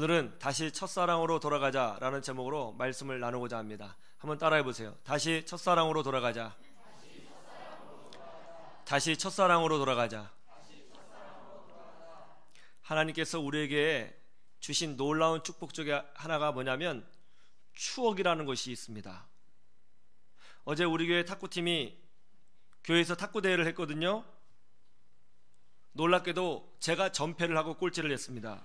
오늘은 다시 첫사랑으로 돌아가자라는 제목으로 말씀을 나누고자 합니다. 한번 따라해 보세요. 다시 첫사랑으로 돌아가자. 다시 첫사랑으로 돌아가자. 하나님께서 우리에게 주신 놀라운 축복 중에 하나가 뭐냐면 추억이라는 것이 있습니다. 어제 우리 교회 탁구팀이 교회에서 탁구 대회를 했거든요. 놀랍게도 제가 전패를 하고 꼴찌를 했습니다.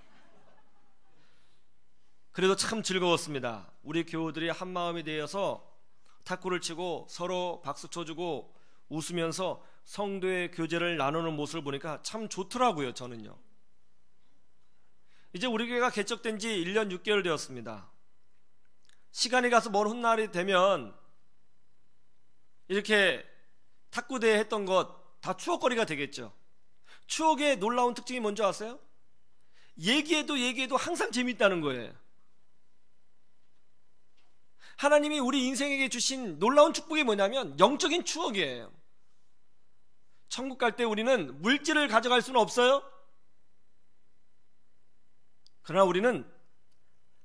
그래도 참 즐거웠습니다. 우리 교우들이 한마음이 되어서 탁구를 치고 서로 박수 쳐주고 웃으면서 성도의 교제를 나누는 모습을 보니까 참 좋더라고요. 저는요. 이제 우리 교회가 개척된 지 1년 6개월 되었습니다. 시간이 가서 먼 훗날이 되면 이렇게 탁구대회 했던 것 다 추억거리가 되겠죠. 추억의 놀라운 특징이 뭔지 아세요? 얘기해도 항상 재밌다는 거예요. 하나님이 우리 인생에게 주신 놀라운 축복이 뭐냐면 영적인 추억이에요. 천국 갈 때 우리는 물질을 가져갈 수는 없어요. 그러나 우리는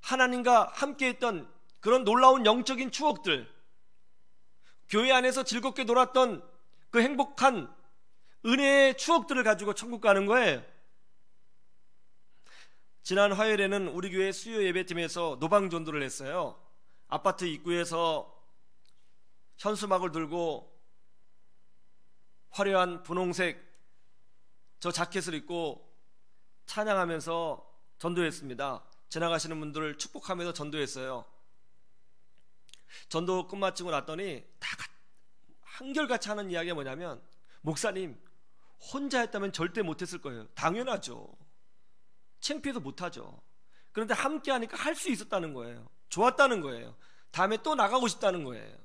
하나님과 함께 했던 그런 놀라운 영적인 추억들, 교회 안에서 즐겁게 놀았던 그 행복한 은혜의 추억들을 가지고 천국 가는 거예요. 지난 화요일에는 우리 교회 수요 예배팀에서 노방전도를 했어요. 아파트 입구에서 현수막을 들고 화려한 분홍색 저 자켓을 입고 찬양하면서 전도했습니다. 지나가시는 분들을 축복하면서 전도했어요. 전도 끝마치고 났더니 다 한결같이 하는 이야기가 뭐냐면, 목사님 혼자 했다면 절대 못했을 거예요. 당연하죠. 창피해서 못하죠. 그런데 함께 하니까 할 수 있었다는 거예요. 좋았다는 거예요. 다음에 또 나가고 싶다는 거예요.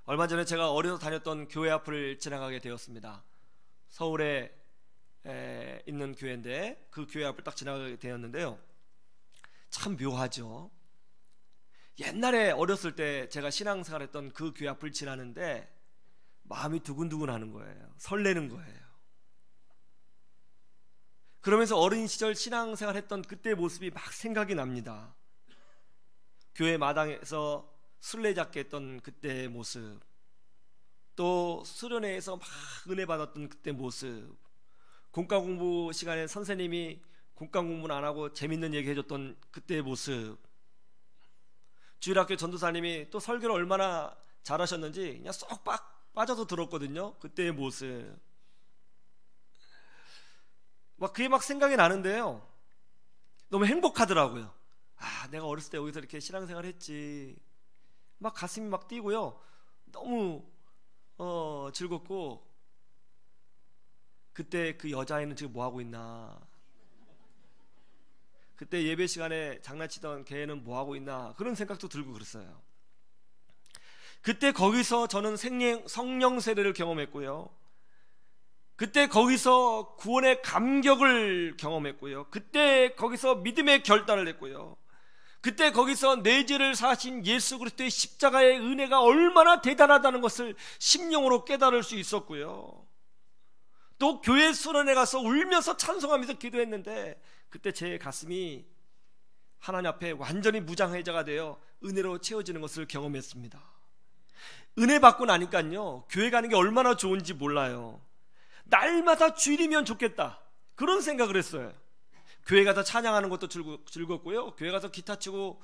얼마 전에 제가 어려서 다녔던 교회 앞을 지나가게 되었습니다. 서울에 있는 교회인데 그 교회 앞을 딱 지나가게 되었는데요. 참 묘하죠. 옛날에 어렸을 때 제가 신앙생활 했던 그 교회 앞을 지나는데 마음이 두근두근 하는 거예요. 설레는 거예요. 그러면서 어린 시절 신앙생활 했던 그때의 모습이 막 생각이 납니다. 교회 마당에서 술래잡기 했던 그때의 모습, 또 수련회에서 막 은혜 받았던 그때 모습, 공과 공부 시간에 선생님이 공과 공부는 안 하고 재밌는 얘기 해줬던 그때의 모습, 주일학교 전도사님이 또 설교를 얼마나 잘하셨는지 그냥 쏙 빠져서 들었거든요. 그때의 모습, 그게 막 생각이 나는데요. 너무 행복하더라고요. 내가 어렸을 때 여기서 이렇게 신앙생활 했지. 막 가슴이 막 뛰고요. 너무 즐겁고, 그때 그 여자애는 지금 뭐 하고 있나, 그때 예배 시간에 장난치던 걔는 뭐 하고 있나, 그런 생각도 들고 그랬어요. 그때 거기서 저는 성령 세례를 경험했고요. 그때 거기서 구원의 감격을 경험했고요. 그때 거기서 믿음의 결단을 했고요. 그때 거기서 내 죄를 사신 예수 그리스도의 십자가의 은혜가 얼마나 대단하다는 것을 심령으로 깨달을 수 있었고요. 또 교회 수련회 가서 울면서 찬송하면서 기도했는데 그때 제 가슴이 하나님 앞에 완전히 무장해제가 되어 은혜로 채워지는 것을 경험했습니다. 은혜 받고 나니까요, 교회 가는 게 얼마나 좋은지 몰라요. 날마다 주일이면 좋겠다, 그런 생각을 했어요. 교회 가서 찬양하는 것도 즐겁고요, 교회 가서 기타 치고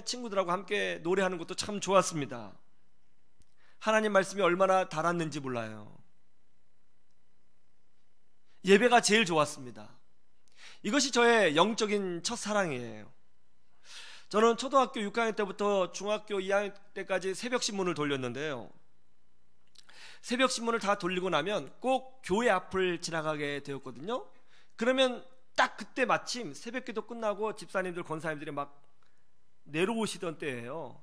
친구들하고 함께 노래하는 것도 참 좋았습니다. 하나님 말씀이 얼마나 달았는지 몰라요. 예배가 제일 좋았습니다. 이것이 저의 영적인 첫사랑이에요. 저는 초등학교 6학년 때부터 중학교 2학년 때까지 새벽신문을 돌렸는데요, 새벽신문을 다 돌리고 나면 꼭 교회 앞을 지나가게 되었거든요. 그러면 딱 그때 마침 새벽기도 끝나고 집사님들, 권사님들이 막 내려오시던 때예요.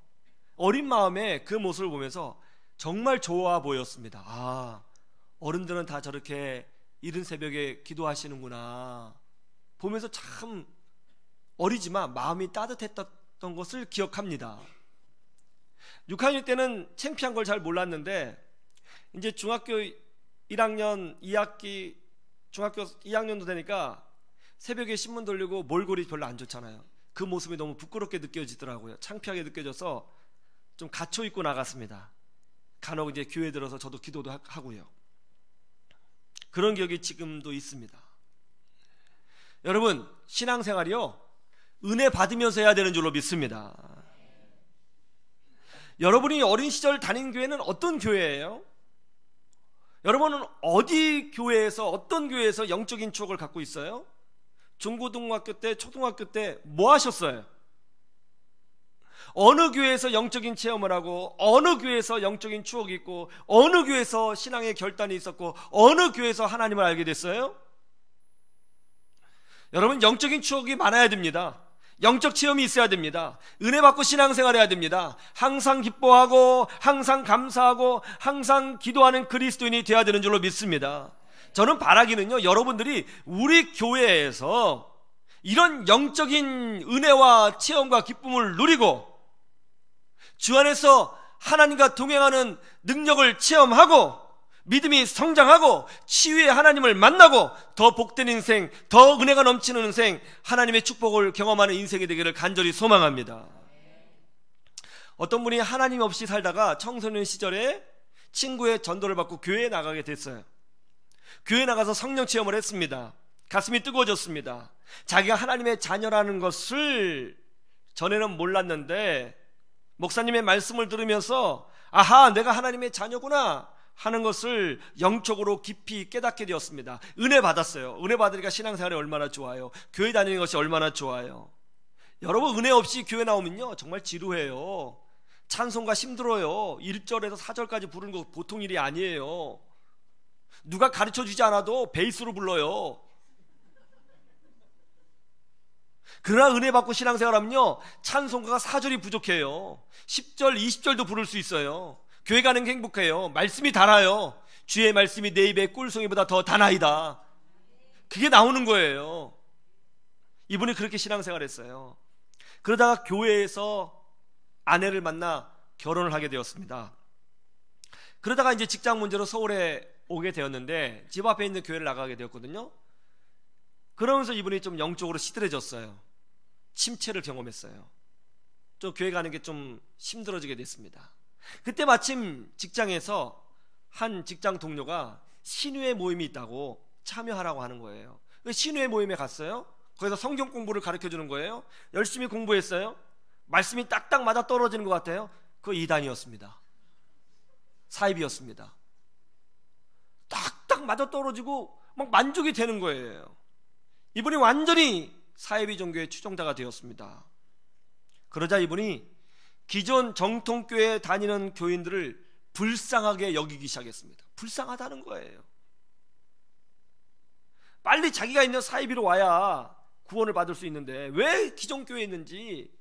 어린 마음에 그 모습을 보면서 정말 좋아 보였습니다. 어른들은 다 저렇게 이른 새벽에 기도하시는구나 보면서 참 어리지만 마음이 따뜻했던 것을 기억합니다. 6학년 때는 창피한 걸 잘 몰랐는데 이제 중학교 1학년 2학기 중학교 2학년도 되니까 새벽에 신문 돌리고 몰골이 별로 안 좋잖아요. 그 모습이 너무 부끄럽게 느껴지더라고요. 창피하게 느껴져서 좀 갇혀 입고 나갔습니다. 간혹 이제 교회 들어서 저도 기도도 하고요. 그런 기억이 지금도 있습니다. 여러분, 신앙생활이요, 은혜 받으면서 해야 되는 줄로 믿습니다. 여러분이 어린 시절 다닌 교회는 어떤 교회예요? 여러분은 어디 교회에서, 어떤 교회에서 영적인 추억을 갖고 있어요? 중고등학교 때, 초등학교 때 뭐 하셨어요? 어느 교회에서 영적인 체험을 하고, 어느 교회에서 영적인 추억이 있고, 어느 교회에서 신앙의 결단이 있었고, 어느 교회에서 하나님을 알게 됐어요? 여러분, 영적인 추억이 많아야 됩니다. 영적 체험이 있어야 됩니다. 은혜 받고 신앙생활 해야 됩니다. 항상 기뻐하고 항상 감사하고 항상 기도하는 그리스도인이 되어야 되는 줄로 믿습니다. 저는 바라기는요, 여러분들이 우리 교회에서 이런 영적인 은혜와 체험과 기쁨을 누리고 주 안에서 하나님과 동행하는 능력을 체험하고 믿음이 성장하고 치유의 하나님을 만나고 더 복된 인생, 더 은혜가 넘치는 인생, 하나님의 축복을 경험하는 인생이 되기를 간절히 소망합니다. 어떤 분이 하나님 없이 살다가 청소년 시절에 친구의 전도를 받고 교회에 나가게 됐어요. 교회에 나가서 성령 체험을 했습니다. 가슴이 뜨거워졌습니다. 자기가 하나님의 자녀라는 것을 전에는 몰랐는데 목사님의 말씀을 들으면서 아하, 내가 하나님의 자녀구나 하는 것을 영적으로 깊이 깨닫게 되었습니다. 은혜 받았어요. 은혜 받으니까 신앙생활이 얼마나 좋아요. 교회 다니는 것이 얼마나 좋아요. 여러분, 은혜 없이 교회 나오면요 정말 지루해요. 찬송가 힘들어요. 1절에서 4절까지 부르는 거 보통 일이 아니에요. 누가 가르쳐주지 않아도 베이스로 불러요. 그러나 은혜 받고 신앙생활 하면요 찬송가가 4절이 부족해요. 10절, 20절도 부를 수 있어요. 교회 가는 게 행복해요. 말씀이 달아요. 주의 말씀이 내 입에 꿀송이보다 더 다나이다. 그게 나오는 거예요. 이분이 그렇게 신앙생활 했어요. 그러다가 교회에서 아내를 만나 결혼을 하게 되었습니다. 그러다가 이제 직장 문제로 서울에 오게 되었는데 집 앞에 있는 교회를 나가게 되었거든요. 그러면서 이분이 좀 영적으로 시들해졌어요. 침체를 경험했어요. 좀 교회 가는 게 좀 힘들어지게 됐습니다. 그때 마침 직장에서 한 직장 동료가 신유의 모임이 있다고 참여하라고 하는 거예요. 신유의 모임에 갔어요. 거기서 성경 공부를 가르쳐 주는 거예요. 열심히 공부했어요. 말씀이 딱딱 맞아 떨어지는 것 같아요. 그거 이단이었습니다. 사입이었습니다. 딱딱 맞아 떨어지고 막 만족이 되는 거예요. 이분이 완전히 사이비 종교의 추종자가 되었습니다. 그러자 이분이 기존 정통교회에 다니는 교인들을 불쌍하게 여기기 시작했습니다. 불쌍하다는 거예요. 빨리 자기가 있는 사이비로 와야 구원을 받을 수 있는데 왜 기존 교회에 있는지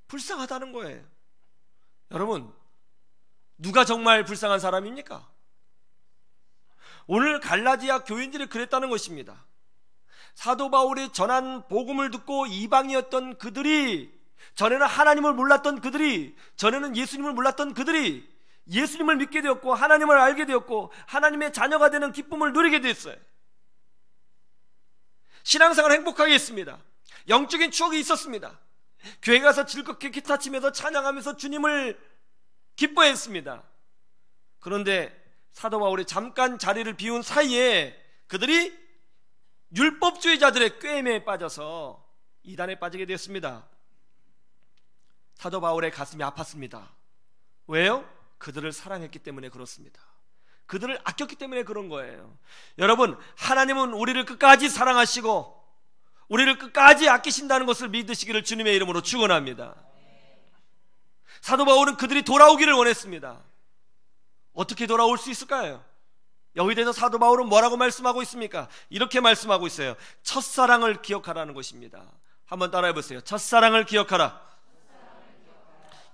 불쌍하다는 거예요. 여러분, 누가 정말 불쌍한 사람입니까? 오늘 갈라디아 교인들이 그랬다는 것입니다. 사도 바울이 전한 복음을 듣고 이방이었던 그들이, 전에는 하나님을 몰랐던 그들이, 전에는 예수님을 몰랐던 그들이 예수님을 믿게 되었고 하나님을 알게 되었고 하나님의 자녀가 되는 기쁨을 누리게 됐어요. 신앙생활 행복하게 했습니다. 영적인 추억이 있었습니다. 교회 가서 즐겁게 기타 치면서 찬양하면서 주님을 기뻐했습니다. 그런데 사도 바울이 잠깐 자리를 비운 사이에 그들이 율법주의자들의 꾀임에 빠져서 이단에 빠지게 됐습니다. 사도 바울의 가슴이 아팠습니다. 왜요? 그들을 사랑했기 때문에 그렇습니다. 그들을 아꼈기 때문에 그런 거예요. 여러분, 하나님은 우리를 끝까지 사랑하시고 우리를 끝까지 아끼신다는 것을 믿으시기를 주님의 이름으로 축원합니다. 사도 바울은 그들이 돌아오기를 원했습니다. 어떻게 돌아올 수 있을까요? 여기에 대해서 사도 바울은 뭐라고 말씀하고 있습니까? 이렇게 말씀하고 있어요. 첫사랑을 기억하라는 것입니다. 한번 따라해 보세요. 첫사랑을 기억하라.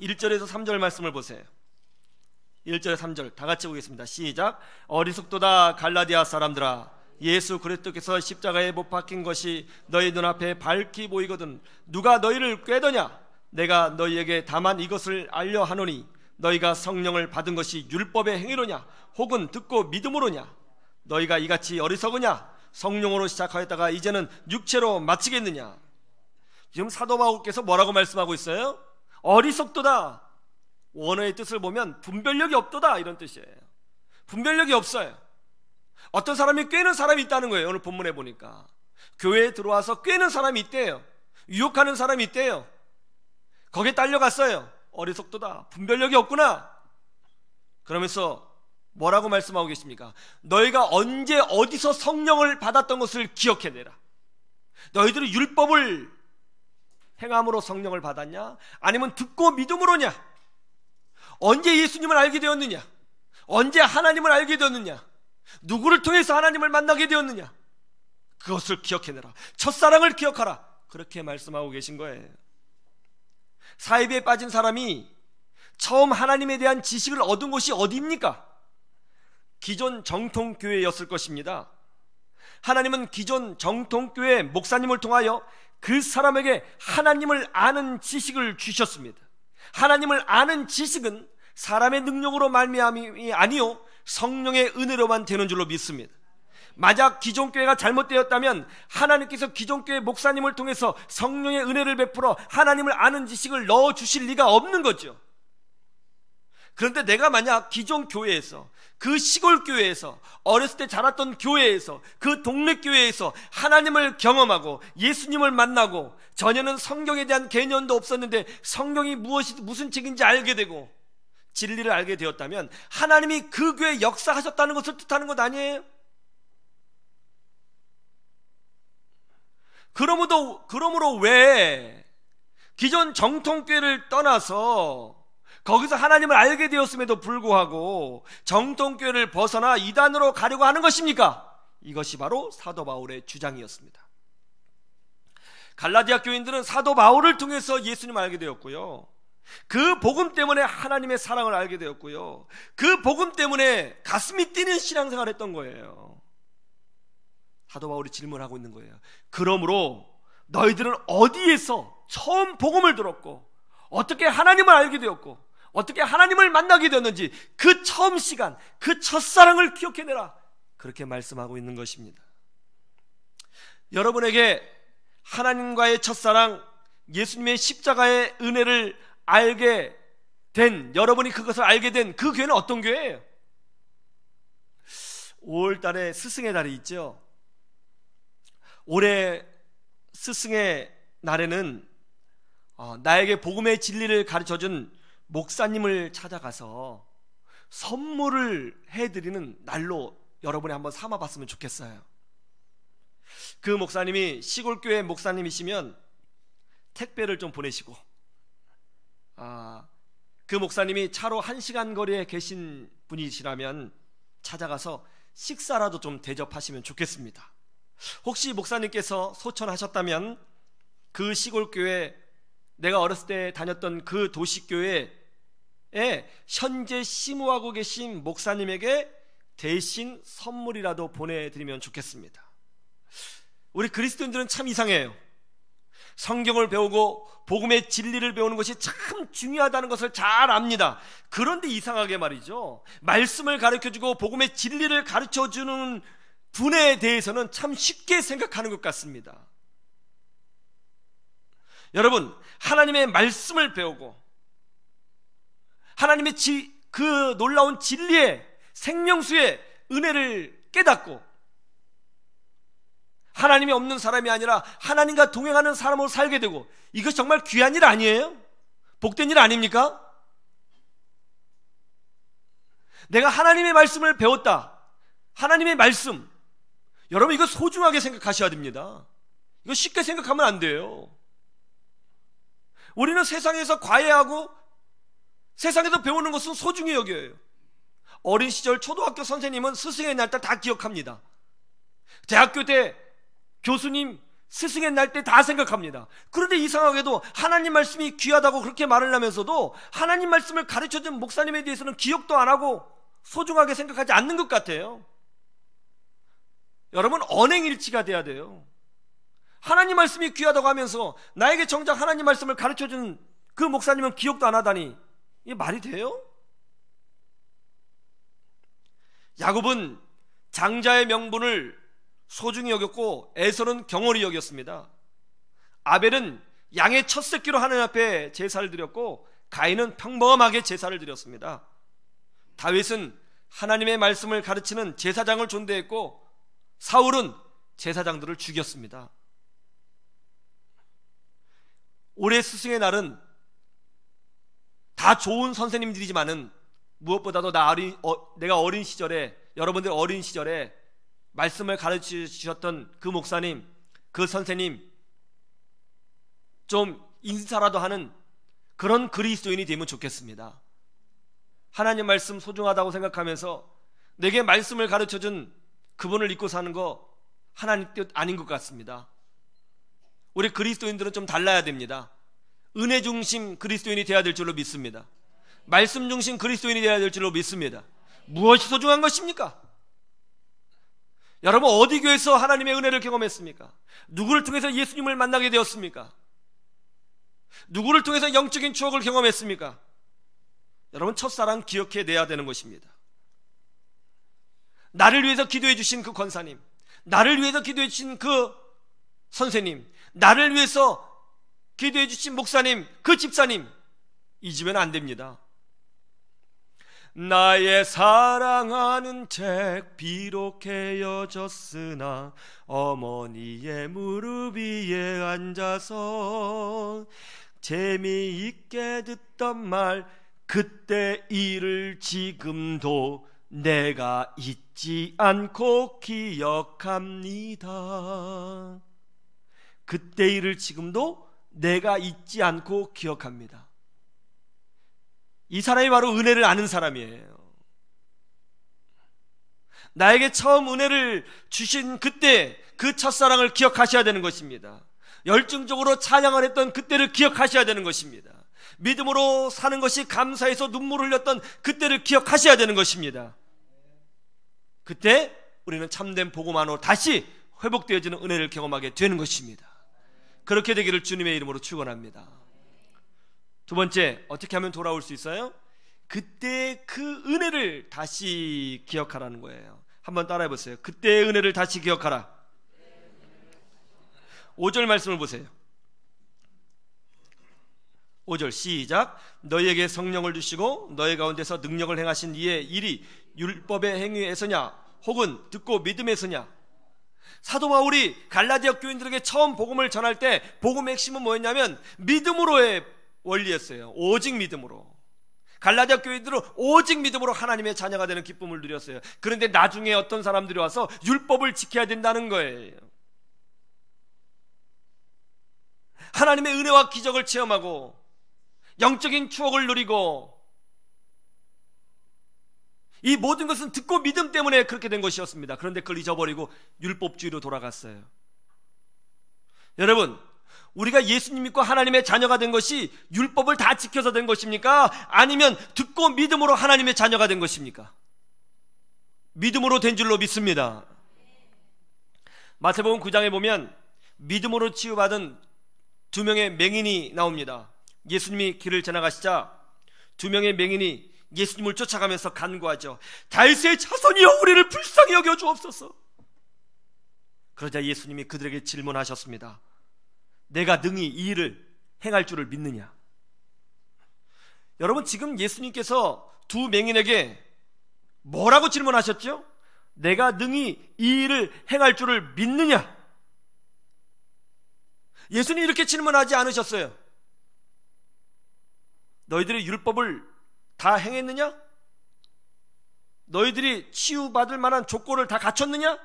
1절에서 3절 말씀을 보세요. 1절 3절 다 같이 보겠습니다. 시작. 어리석도다 갈라디아 사람들아, 예수 그리스도께서 십자가에 못 박힌 것이 너희 눈앞에 밝히 보이거든 누가 너희를 꾀더냐? 내가 너희에게 다만 이것을 알려 하노니 너희가 성령을 받은 것이 율법의 행위로냐 혹은 듣고 믿음으로냐? 너희가 이같이 어리석으냐? 성령으로 시작하였다가 이제는 육체로 마치겠느냐? 지금 사도 바울께서 뭐라고 말씀하고 있어요? 어리석도다. 원어의 뜻을 보면 분별력이 없도다, 이런 뜻이에요. 분별력이 없어요. 어떤 사람이 꿰는 사람이 있다는 거예요. 오늘 본문에 보니까 교회에 들어와서 꿰는 사람이 있대요. 유혹하는 사람이 있대요. 거기에 딸려갔어요. 어리석도다, 분별력이 없구나. 그러면서 뭐라고 말씀하고 계십니까? 너희가 언제 어디서 성령을 받았던 것을 기억해내라. 너희들이 율법을 행함으로 성령을 받았냐? 아니면 듣고 믿음으로냐? 언제 예수님을 알게 되었느냐? 언제 하나님을 알게 되었느냐? 누구를 통해서 하나님을 만나게 되었느냐? 그것을 기억해내라. 첫사랑을 기억하라. 그렇게 말씀하고 계신 거예요. 사이비에 빠진 사람이 처음 하나님에 대한 지식을 얻은 곳이 어디입니까? 기존 정통교회였을 것입니다. 하나님은 기존 정통교회 목사님을 통하여 그 사람에게 하나님을 아는 지식을 주셨습니다. 하나님을 아는 지식은 사람의 능력으로 말미암이 아니요 성령의 은혜로만 되는 줄로 믿습니다. 만약 기존 교회가 잘못되었다면 하나님께서 기존 교회 목사님을 통해서 성령의 은혜를 베풀어 하나님을 아는 지식을 넣어주실 리가 없는 거죠. 그런데 내가 만약 기존 교회에서, 그 시골 교회에서, 어렸을 때 자랐던 교회에서, 그 동네 교회에서 하나님을 경험하고 예수님을 만나고 전에는 성경에 대한 개념도 없었는데 성경이 무슨 책인지 알게 되고 진리를 알게 되었다면 하나님이 그 교회에 역사하셨다는 것을 뜻하는 것 아니에요? 그러므로 왜 기존 정통교회를 떠나서 거기서 하나님을 알게 되었음에도 불구하고 정통교회를 벗어나 이단으로 가려고 하는 것입니까? 이것이 바로 사도 바울의 주장이었습니다. 갈라디아 교인들은 사도 바울을 통해서 예수님을 알게 되었고요, 그 복음 때문에 하나님의 사랑을 알게 되었고요, 그 복음 때문에 가슴이 뛰는 신앙생활을 했던 거예요. 사도 바울이 질문하고 있는 거예요. 그러므로 너희들은 어디에서 처음 복음을 들었고 어떻게 하나님을 알게 되었고 어떻게 하나님을 만나게 되었는지 그 처음 시간, 그 첫사랑을 기억해내라. 그렇게 말씀하고 있는 것입니다. 여러분에게 하나님과의 첫사랑, 예수님의 십자가의 은혜를 알게 된, 여러분이 그것을 알게 된 그 교회는 어떤 교회예요? 5월달에 스승의 날이 있죠. 올해 스승의 날에는 나에게 복음의 진리를 가르쳐준 목사님을 찾아가서 선물을 해드리는 날로 여러분이 한번 삼아봤으면 좋겠어요. 그 목사님이 시골교회 목사님이시면 택배를 좀 보내시고, 그 목사님이 차로 1시간 거리에 계신 분이시라면 찾아가서 식사라도 좀 대접하시면 좋겠습니다. 혹시 목사님께서 소천하셨다면 그 시골교회, 내가 어렸을 때 다녔던 그 도시교회에 현재 심우하고 계신 목사님에게 대신 선물이라도 보내드리면 좋겠습니다. 우리 그리스도인들은 참 이상해요. 성경을 배우고 복음의 진리를 배우는 것이 참 중요하다는 것을 잘 압니다. 그런데 이상하게 말이죠, 말씀을 가르쳐주고 복음의 진리를 가르쳐주는 분에 대해서는 참 쉽게 생각하는 것 같습니다. 여러분, 하나님의 말씀을 배우고 하나님의 그 놀라운 진리의 생명수의 은혜를 깨닫고 하나님이 없는 사람이 아니라 하나님과 동행하는 사람으로 살게 되고, 이것 정말 귀한 일 아니에요? 복된 일 아닙니까? 내가 하나님의 말씀을 배웠다. 하나님의 말씀, 여러분 이거 소중하게 생각하셔야 됩니다. 이거 쉽게 생각하면 안 돼요. 우리는 세상에서 과외하고 세상에서 배우는 것은 소중히 여겨요. 어린 시절 초등학교 선생님은 스승의 날 때 다 기억합니다. 대학교 때 교수님 스승의 날 때 다 생각합니다. 그런데 이상하게도 하나님 말씀이 귀하다고 그렇게 말을 하면서도 하나님 말씀을 가르쳐준 목사님에 대해서는 기억도 안 하고 소중하게 생각하지 않는 것 같아요. 여러분, 언행일치가 돼야 돼요. 하나님 말씀이 귀하다고 하면서 나에게 정작 하나님 말씀을 가르쳐준 그 목사님은 기억도 안 하다니, 이게 말이 돼요? 야곱은 장자의 명분을 소중히 여겼고 에서는 경홀히 여겼습니다. 아벨은 양의 첫 새끼로 하나님 앞에 제사를 드렸고 가인은 평범하게 제사를 드렸습니다. 다윗은 하나님의 말씀을 가르치는 제사장을 존대했고 사울은 제사장들을 죽였습니다. 올해 스승의 날은 다 좋은 선생님들이지만은 무엇보다도 내가 어린 시절에, 여러분들 어린 시절에 말씀을 가르쳐 주셨던 그 목사님, 그 선생님, 좀 인사라도 하는 그런 그리스도인이 되면 좋겠습니다. 하나님 말씀 소중하다고 생각하면서 내게 말씀을 가르쳐준 그분을 잊고 사는 거 하나님 뜻 아닌 것 같습니다. 우리 그리스도인들은 좀 달라야 됩니다. 은혜 중심 그리스도인이 되어야 될 줄로 믿습니다. 말씀 중심 그리스도인이 되어야 될 줄로 믿습니다. 무엇이 소중한 것입니까? 여러분 어디 교회에서 하나님의 은혜를 경험했습니까? 누구를 통해서 예수님을 만나게 되었습니까? 누구를 통해서 영적인 추억을 경험했습니까? 여러분 첫사랑 기억해내야 되는 것입니다. 나를 위해서 기도해 주신 그 권사님, 나를 위해서 기도해 주신 그 선생님, 나를 위해서 기도해 주신 목사님, 그 집사님 잊으면 안 됩니다. 나의 사랑하는 책 비록 헤어졌으나 어머니의 무릎 위에 앉아서 재미있게 듣던 말 그때 일을 지금도 내가 잊지 않고 기억합니다. 그때 일을 지금도 내가 잊지 않고 기억합니다. 이 사람이 바로 은혜를 아는 사람이에요. 나에게 처음 은혜를 주신 그때 그 첫사랑을 기억하셔야 되는 것입니다. 열정적으로 찬양을 했던 그때를 기억하셔야 되는 것입니다. 믿음으로 사는 것이 감사해서 눈물을 흘렸던 그때를 기억하셔야 되는 것입니다. 그때 우리는 참된 복음 안으로 다시 회복되어지는 은혜를 경험하게 되는 것입니다. 그렇게 되기를 주님의 이름으로 축원합니다. 두 번째, 어떻게 하면 돌아올 수 있어요? 그때 그 은혜를 다시 기억하라는 거예요. 한번 따라해 보세요. 그때의 은혜를 다시 기억하라. 5절 말씀을 보세요. 5절 시작. 너희에게 성령을 주시고 너희 가운데서 능력을 행하신 이의 일이 율법의 행위에서냐 혹은 듣고 믿음에서냐. 사도 바울이 갈라디아 교인들에게 처음 복음을 전할 때 복음의 핵심은 뭐였냐면 믿음으로의 원리였어요. 오직 믿음으로. 갈라디아 교인들은 오직 믿음으로 하나님의 자녀가 되는 기쁨을 누렸어요. 그런데 나중에 어떤 사람들이 와서 율법을 지켜야 된다는 거예요. 하나님의 은혜와 기적을 체험하고 영적인 추억을 누리고, 이 모든 것은 듣고 믿음 때문에 그렇게 된 것이었습니다. 그런데 그걸 잊어버리고 율법주의로 돌아갔어요. 여러분, 우리가 예수님 믿고 하나님의 자녀가 된 것이 율법을 다 지켜서 된 것입니까? 아니면 듣고 믿음으로 하나님의 자녀가 된 것입니까? 믿음으로 된 줄로 믿습니다. 마태복음 9장에 보면 믿음으로 치유받은 두 명의 맹인이 나옵니다. 예수님이 길을 지나가시자 두 명의 맹인이 예수님을 쫓아가면서 간구하죠. 다윗의 자손이여 우리를 불쌍히 여겨 주옵소서. 그러자 예수님이 그들에게 질문하셨습니다. 내가 능히 이 일을 행할 줄을 믿느냐? 여러분, 지금 예수님께서 두 맹인에게 뭐라고 질문하셨죠? 내가 능히 이 일을 행할 줄을 믿느냐? 예수님이 이렇게 질문하지 않으셨어요. 너희들이 율법을 다 행했느냐? 너희들이 치유받을 만한 조건을 다 갖췄느냐?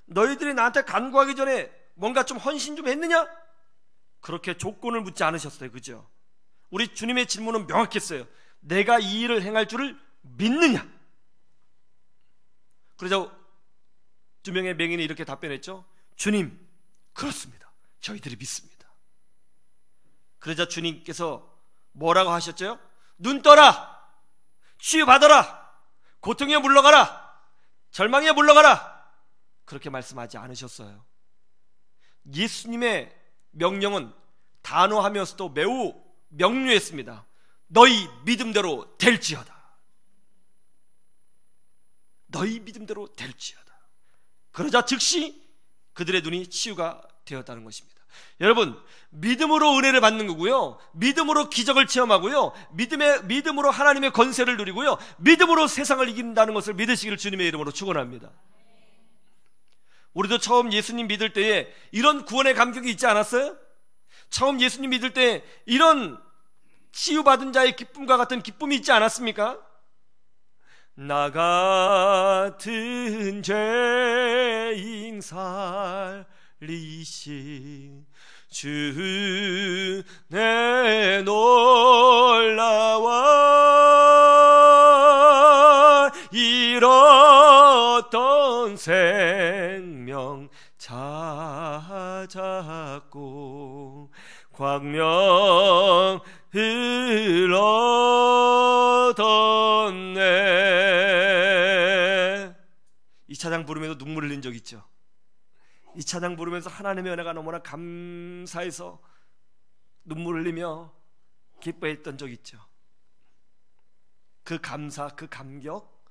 너희들이 나한테 간구하기 전에 뭔가 좀 헌신 좀 했느냐? 그렇게 조건을 묻지 않으셨어요. 그죠? 우리 주님의 질문은 명확했어요. 내가 이 일을 행할 줄을 믿느냐? 그러자 두 명의 맹인이 이렇게 답변했죠. 주님, 그렇습니다. 저희들이 믿습니다. 그러자 주님께서 뭐라고 하셨죠? 눈 떠라, 치유받아라, 고통에 물러가라, 절망에 물러가라, 그렇게 말씀하지 않으셨어요. 예수님의 명령은 단호하면서도 매우 명료했습니다. 너희 믿음대로 될지어다. 너희 믿음대로 될지어다. 그러자 즉시 그들의 눈이 치유가 되었다는 것입니다. 여러분, 믿음으로 은혜를 받는 거고요, 믿음으로 기적을 체험하고요, 믿음으로 하나님의 권세를 누리고요, 믿음으로 세상을 이긴다는 것을 믿으시기를 주님의 이름으로 축원합니다. 우리도 처음 예수님 믿을 때에 이런 구원의 감격이 있지 않았어요? 처음 예수님 믿을 때 이런 치유받은 자의 기쁨과 같은 기쁨이 있지 않았습니까? 나 같은 죄인 살리신 주 내 놀라와 잃었던 생명 찾았고 광명을 얻었네. 이 찬양 부르면서 눈물 흘린 적 있죠? 이 찬양 부르면서 하나님의 은혜가 너무나 감사해서 눈물 흘리며 기뻐했던 적 있죠? 그 감사, 그 감격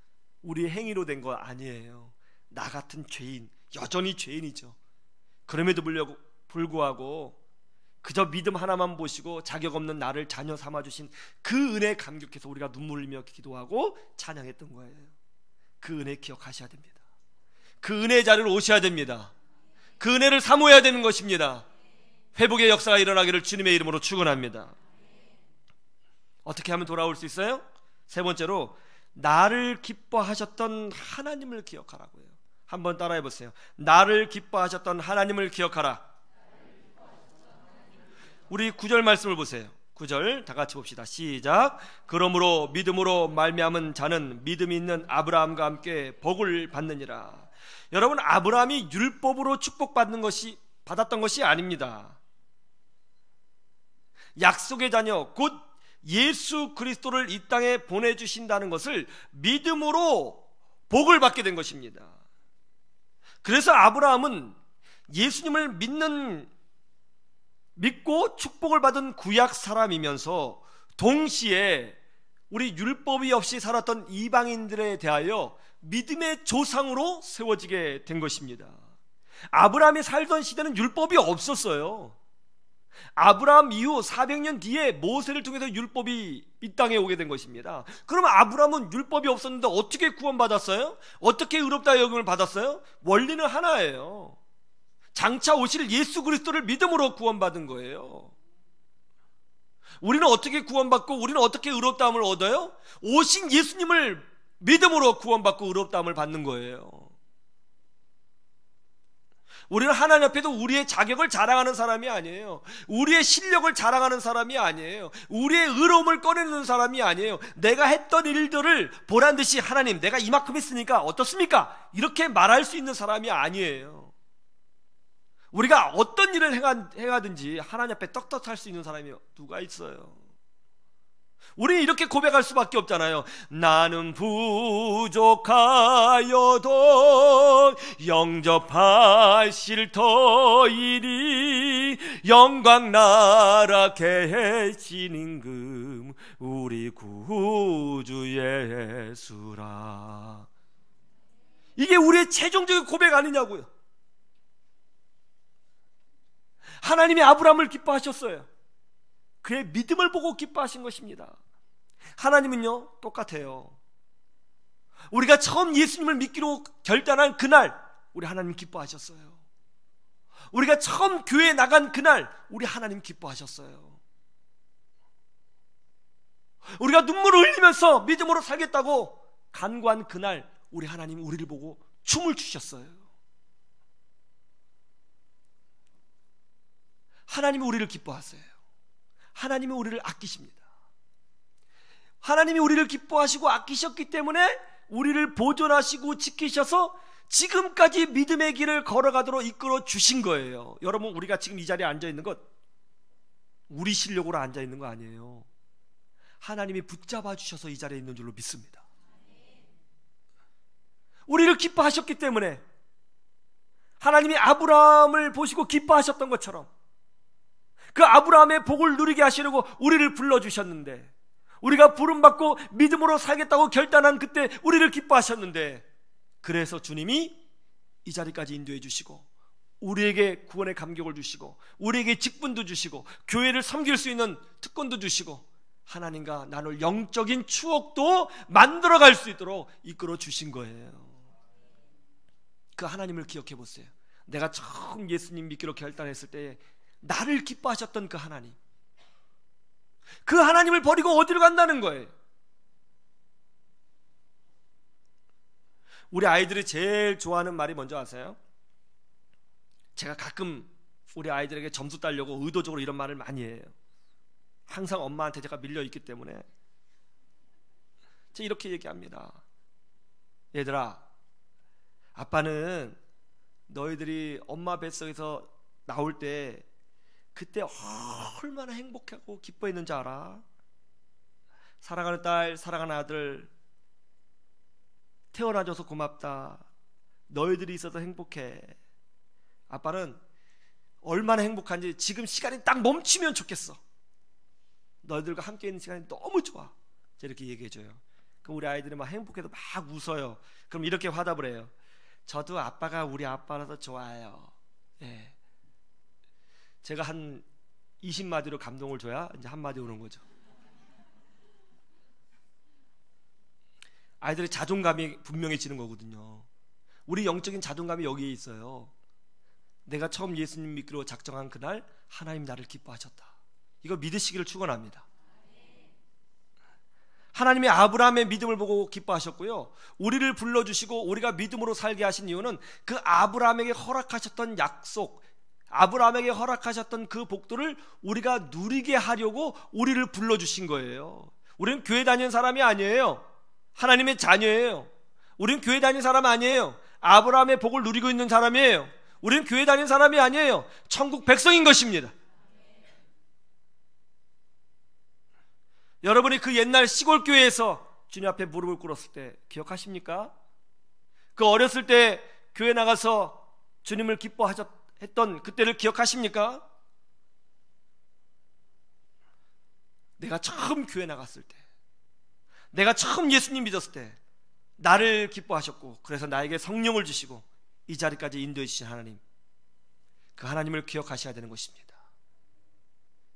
우리의 행위로 된 거 아니에요. 나 같은 죄인, 여전히 죄인이죠. 그럼에도 불구하고 그저 믿음 하나만 보시고 자격 없는 나를 자녀 삼아주신 그 은혜에 감격해서 우리가 눈물 흘리며 기도하고 찬양했던 거예요. 그 은혜 기억하셔야 됩니다. 그 은혜의 자리로 오셔야 됩니다. 그 은혜를 사모해야 되는 것입니다. 회복의 역사가 일어나기를 주님의 이름으로 축원합니다. 어떻게 하면 돌아올 수 있어요? 세 번째로, 나를 기뻐하셨던 하나님을 기억하라고요. 한번 따라해 보세요. 나를 기뻐하셨던 하나님을 기억하라. 우리 9절 말씀을 보세요. 9절 다 같이 봅시다. 시작. 그러므로 믿음으로 말미암은 자는 믿음이 있는 아브라함과 함께 복을 받느니라. 여러분, 아브라함이 율법으로 축복받는 것이 받았던 것이 아닙니다. 약속의 자녀 곧 예수 그리스도를 이 땅에 보내주신다는 것을 믿음으로 복을 받게 된 것입니다. 그래서 아브라함은 예수님을 믿고 축복을 받은 구약 사람이면서 동시에 우리 율법이 없이 살았던 이방인들에 대하여 믿음의 조상으로 세워지게 된 것입니다. 아브라함이 살던 시대는 율법이 없었어요. 아브라함 이후 400년 뒤에 모세를 통해서 율법이 이 땅에 오게 된 것입니다. 그러면 아브라함은 율법이 없었는데 어떻게 구원받았어요? 어떻게 의롭다 여김을 받았어요? 원리는 하나예요. 장차 오실 예수 그리스도를 믿음으로 구원받은 거예요. 우리는 어떻게 구원받고 우리는 어떻게 의롭다함을 얻어요? 오신 예수님을 믿음으로 구원받고 의롭다함을 받는 거예요. 우리는 하나님 앞에도 우리의 자격을 자랑하는 사람이 아니에요. 우리의 실력을 자랑하는 사람이 아니에요. 우리의 의로움을 꺼내는 사람이 아니에요. 내가 했던 일들을 보란듯이 하나님 내가 이만큼 했으니까 어떻습니까? 이렇게 말할 수 있는 사람이 아니에요. 우리가 어떤 일을 행하든지 하나님 앞에 떳떳할 수 있는 사람이 누가 있어요? 우리는 이렇게 고백할 수밖에 없잖아요. 나는 부족하여도 영접하실 터이니 영광 나라 계신 임금 우리 구주 예수라. 이게 우리의 최종적인 고백 아니냐고요. 하나님이 아브라함을 기뻐하셨어요. 그의 믿음을 보고 기뻐하신 것입니다. 하나님은요 똑같아요. 우리가 처음 예수님을 믿기로 결단한 그날 우리 하나님 기뻐하셨어요. 우리가 처음 교회에 나간 그날 우리 하나님 기뻐하셨어요. 우리가 눈물을 흘리면서 믿음으로 살겠다고 간구한 그날 우리 하나님 우리를 보고 춤을 추셨어요. 하나님이 우리를 기뻐하세요. 하나님이 우리를 아끼십니다. 하나님이 우리를 기뻐하시고 아끼셨기 때문에 우리를 보존하시고 지키셔서 지금까지 믿음의 길을 걸어가도록 이끌어 주신 거예요. 여러분, 우리가 지금 이 자리에 앉아 있는 것 우리 실력으로 앉아 있는 거 아니에요. 하나님이 붙잡아 주셔서 이 자리에 있는 줄로 믿습니다. 우리를 기뻐하셨기 때문에 하나님이 아브라함을 보시고 기뻐하셨던 것처럼 그 아브라함의 복을 누리게 하시려고 우리를 불러주셨는데, 우리가 부름받고 믿음으로 살겠다고 결단한 그때 우리를 기뻐하셨는데, 그래서 주님이 이 자리까지 인도해 주시고 우리에게 구원의 감격을 주시고 우리에게 직분도 주시고 교회를 섬길 수 있는 특권도 주시고 하나님과 나눌 영적인 추억도 만들어갈 수 있도록 이끌어 주신 거예요. 그 하나님을 기억해 보세요. 내가 처음 예수님 믿기로 결단했을 때 나를 기뻐하셨던 그 하나님, 그 하나님을 버리고 어디로 간다는 거예요? 우리 아이들이 제일 좋아하는 말이 뭔지 아세요? 제가 가끔 우리 아이들에게 점수 따려고 의도적으로 이런 말을 많이 해요. 항상 엄마한테 제가 밀려있기 때문에 제가 이렇게 얘기합니다. 얘들아, 아빠는 너희들이 엄마 뱃속에서 나올 때 그때 얼마나 행복하고 기뻐했는지 알아? 사랑하는 딸, 사랑하는 아들, 태어나줘서 고맙다. 너희들이 있어서 행복해. 아빠는 얼마나 행복한지 지금 시간이 딱 멈추면 좋겠어. 너희들과 함께 있는 시간이 너무 좋아. 이렇게 얘기해줘요. 그럼 우리 아이들이 막 행복해서 막 웃어요. 그럼 이렇게 화답을 해요. 저도 아빠가 우리 아빠라서 좋아요. 예. 제가 한 20마디로 감동을 줘야 이제 한마디 오는 거죠. 아이들의 자존감이 분명해지는 거거든요. 우리 영적인 자존감이 여기에 있어요. 내가 처음 예수님 믿기로 작정한 그날 하나님 나를 기뻐하셨다. 이거 믿으시기를 축원합니다. 하나님이 아브라함의 믿음을 보고 기뻐하셨고요, 우리를 불러주시고 우리가 믿음으로 살게 하신 이유는 그 아브라함에게 허락하셨던 약속, 아브라함에게 허락하셨던 그 복들을 우리가 누리게 하려고 우리를 불러주신 거예요. 우리는 교회 다니는 사람이 아니에요. 하나님의 자녀예요. 우리는 교회 다니는 사람 아니에요. 아브라함의 복을 누리고 있는 사람이에요. 우리는 교회 다니는 사람이 아니에요. 천국 백성인 것입니다. 여러분이 그 옛날 시골 교회에서 주님 앞에 무릎을 꿇었을 때 기억하십니까? 그 어렸을 때 교회 나가서 주님을 기뻐했던 그때를 기억하십니까? 내가 처음 교회 나갔을 때, 내가 처음 예수님 믿었을 때 나를 기뻐하셨고 그래서 나에게 성령을 주시고 이 자리까지 인도해 주신 하나님, 그 하나님을 기억하셔야 되는 것입니다.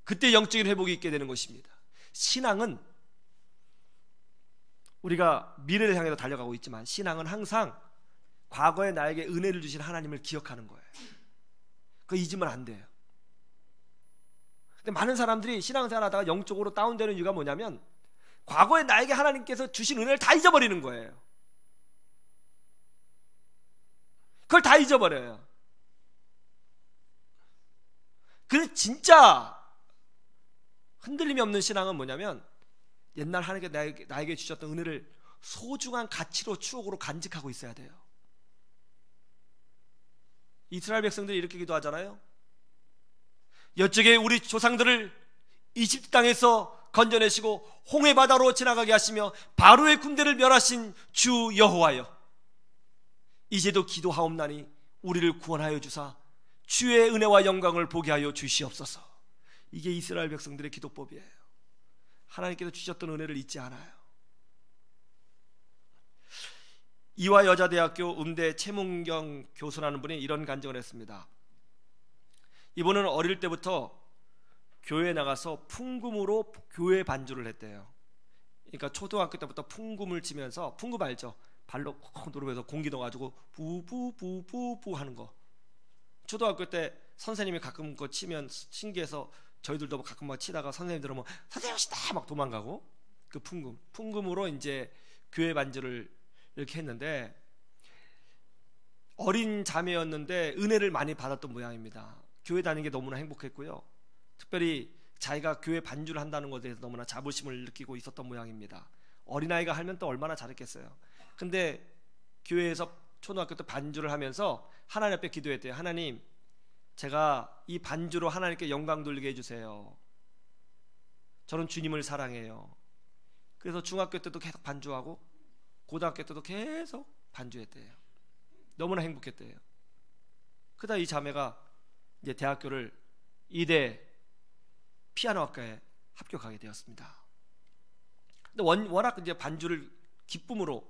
그때 영적인 회복이 있게 되는 것입니다. 신앙은 우리가 미래를 향해서 달려가고 있지만 신앙은 항상 과거에 나에게 은혜를 주신 하나님을 기억하는 거예요. 그거 잊으면 안 돼요. 근데 많은 사람들이 신앙생활 하다가 영적으로 다운되는 이유가 뭐냐면 과거에 나에게 하나님께서 주신 은혜를 다 잊어버리는 거예요. 그걸 다 잊어버려요. 그래서 진짜 흔들림이 없는 신앙은 뭐냐면 옛날 하나님께 나에게 주셨던 은혜를 소중한 가치로 추억으로 간직하고 있어야 돼요. 이스라엘 백성들이 이렇게 기도하잖아요. 여쪽에 우리 조상들을 이집트 땅에서 건져내시고 홍해 바다로 지나가게 하시며 바로의 군대를 멸하신 주 여호와여, 이제도 기도하옵나니 우리를 구원하여 주사 주의 은혜와 영광을 보게 하여 주시옵소서. 이게 이스라엘 백성들의 기도법이에요. 하나님께서 주셨던 은혜를 잊지 않아요. 이화여자대학교 음대 최문경 교수라는 분이 이런 간증을 했습니다. 이분은 어릴 때부터 교회에 나가서 풍금으로 교회 반주를 했대요. 그러니까 초등학교 때부터 풍금을 치면서, 풍금 알죠? 발로 콕 누르면서 공기 넣어가지고 부부부부부 하는 거. 초등학교 때 선생님이 가끔 그거 치면 신기해서 저희들도 가끔 막 치다가 선생님 들으면 선생님 오시다 막 도망가고, 그 풍금으로 이제 교회 반주를 이렇게 했는데 어린 자매였는데 은혜를 많이 받았던 모양입니다. 교회 다니는 게 너무나 행복했고요, 특별히 자기가 교회 반주를 한다는 것에 대해서 너무나 자부심을 느끼고 있었던 모양입니다. 어린아이가 하면 또 얼마나 잘했겠어요. 근데 교회에서 초등학교 때 반주를 하면서 하나님 앞에 기도했대요. 하나님, 제가 이 반주로 하나님께 영광 돌리게 해주세요. 저는 주님을 사랑해요. 그래서 중학교 때도 계속 반주하고 고등학교 때도 계속 반주했대요. 너무나 행복했대요. 그러다 이 자매가 이제 대학교를 이대 피아노학과에 합격하게 되었습니다. 근데 워낙 이제 반주를 기쁨으로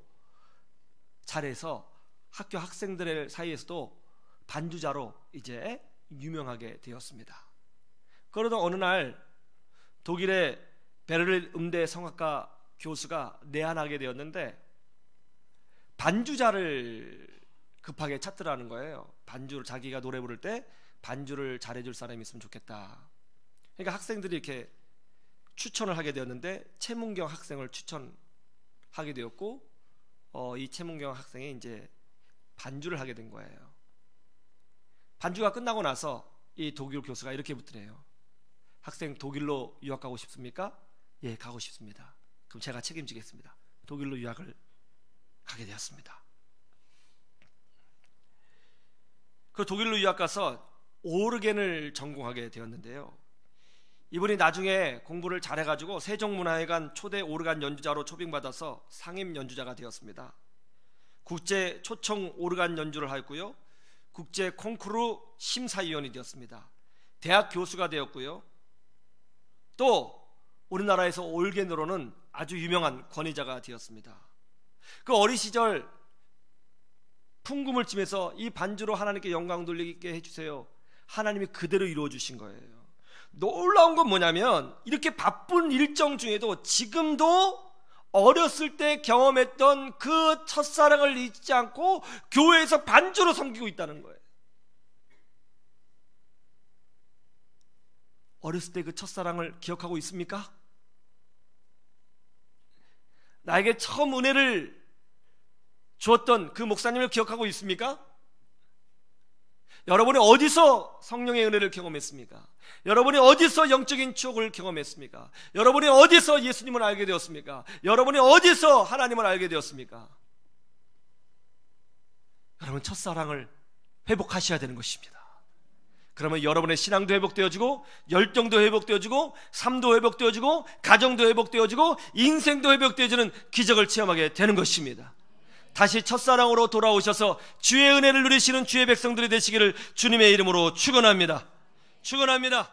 잘해서 학교 학생들 사이에서도 반주자로 이제 유명하게 되었습니다. 그러던 어느 날 독일의 베를린 음대 성악가 교수가 내한하게 되었는데 반주자를 급하게 찾더라는 거예요. 반주를, 자기가 노래 부를 때 반주를 잘해줄 사람이 있으면 좋겠다. 그러니까 학생들이 이렇게 추천을 하게 되었는데 최문경 학생을 추천하게 되었고 이 최문경 학생이 이제 반주를 하게 된 거예요. 반주가 끝나고 나서 이 독일 교수가 이렇게 묻더래요. 학생 독일로 유학 가고 싶습니까? 예, 가고 싶습니다. 그럼 제가 책임지겠습니다. 독일로 유학을 가게 되었습니다. 그 독일로 유학 가서 오르겐을 전공하게 되었는데요. 이분이 나중에 공부를 잘해가지고 세종문화회관 초대 오르간 연주자로 초빙받아서 상임 연주자가 되었습니다. 국제 초청 오르간 연주를 하였고요. 국제 콩쿠르 심사위원이 되었습니다. 대학 교수가 되었고요. 또 우리나라에서 올겐으로는 아주 유명한 권위자가 되었습니다. 그 어린 시절 풍금을 치면서 이 반주로 하나님께 영광 돌리게 해주세요. 하나님이 그대로 이루어 주신 거예요. 놀라운 건 뭐냐면 이렇게 바쁜 일정 중에도 지금도 어렸을 때 경험했던 그 첫사랑을 잊지 않고 교회에서 반주로 섬기고 있다는 거예요. 어렸을 때 그 첫사랑을 기억하고 있습니까? 나에게 처음 은혜를 주었던 그 목사님을 기억하고 있습니까? 여러분이 어디서 성령의 은혜를 경험했습니까? 여러분이 어디서 영적인 추억을 경험했습니까? 여러분이 어디서 예수님을 알게 되었습니까? 여러분이 어디서 하나님을 알게 되었습니까? 여러분 첫사랑을 회복하셔야 되는 것입니다. 그러면 여러분의 신앙도 회복되어지고 열정도 회복되어지고 삶도 회복되어지고 가정도 회복되어지고 인생도 회복되어지는 기적을 체험하게 되는 것입니다. 다시 첫사랑으로 돌아오셔서 주의 은혜를 누리시는 주의 백성들이 되시기를 주님의 이름으로 축원합니다. 축원합니다.